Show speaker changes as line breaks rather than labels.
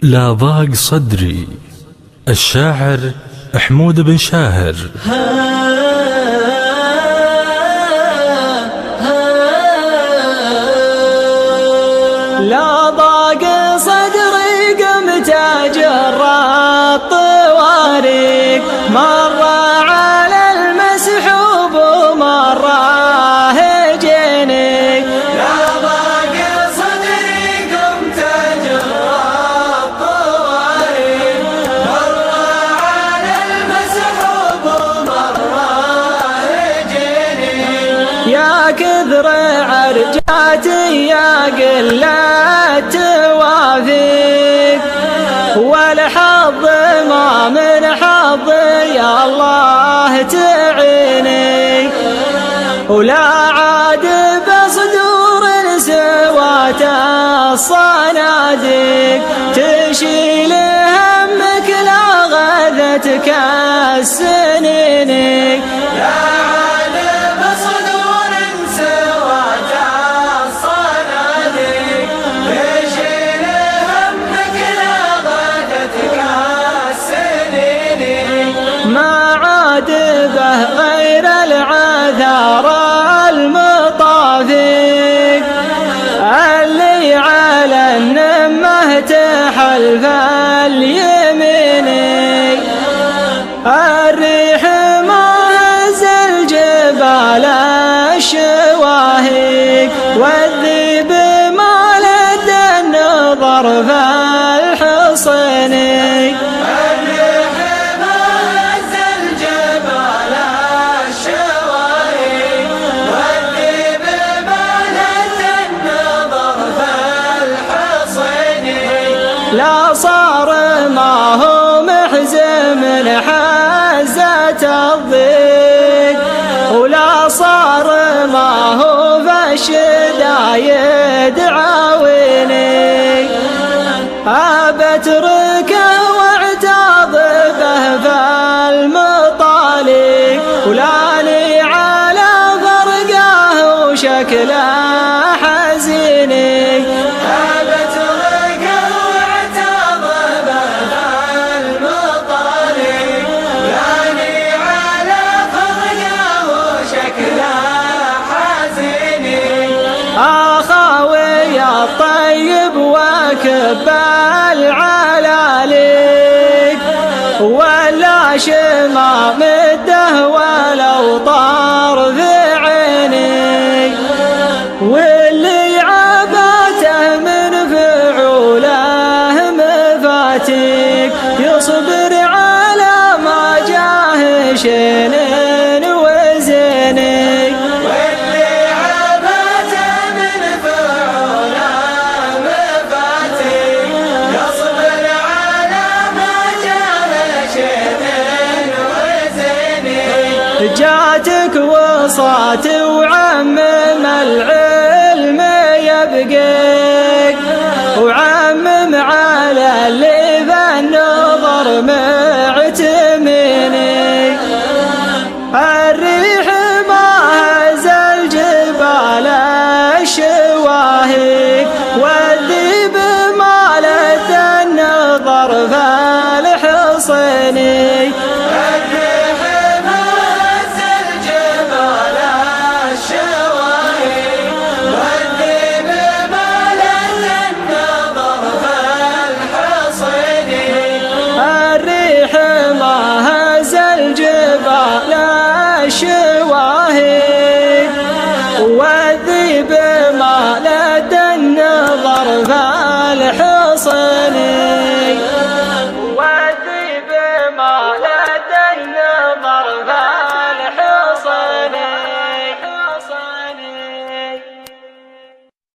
لا ضاق صدري. الشاعر حمود بن شاهر.
لا ضاق صدري قمت أجرى الطوارق، مرة على المسحوب ومرة هجيني. لا ضاق صدري قمت أجرى الطوارق، مرة على المسحوب ومرة هجيني. يا كثر عرجاتي يا قلة توافيق، والحظ ما من حظ يا الله تعيني. ولا عاد بصدور سوات الصناديق، تشيل همك لا غذتك السنين. غير العذار المطافق اللي على النمه تحلف اليمين. الريح ما هز الجبال الشواهق، والذيب ما لد النظر في الحصن. لا صار ما هو محزم حزة الضيق، ولا صار ما هو فالشدايد عاويني. أبتركه واعتاض به فالمطالق، ولاني على فرقه وشكله حزيني. أخاوي الطيب وكب العلاليق، ولا شمام الده ولو طار في عيني. واللي عباته من فعوله مفاتيق، يصبر على ما جاه شنين وزيني. جاتك وصات وعمم العلم يبقيك، وعمم على اللي بالنظر معتمني. الريح ما هز الجبال الشواهق، والذيب ما لد النظر في الحصن. الشواهق والذيب ما لد النظر في الحصن.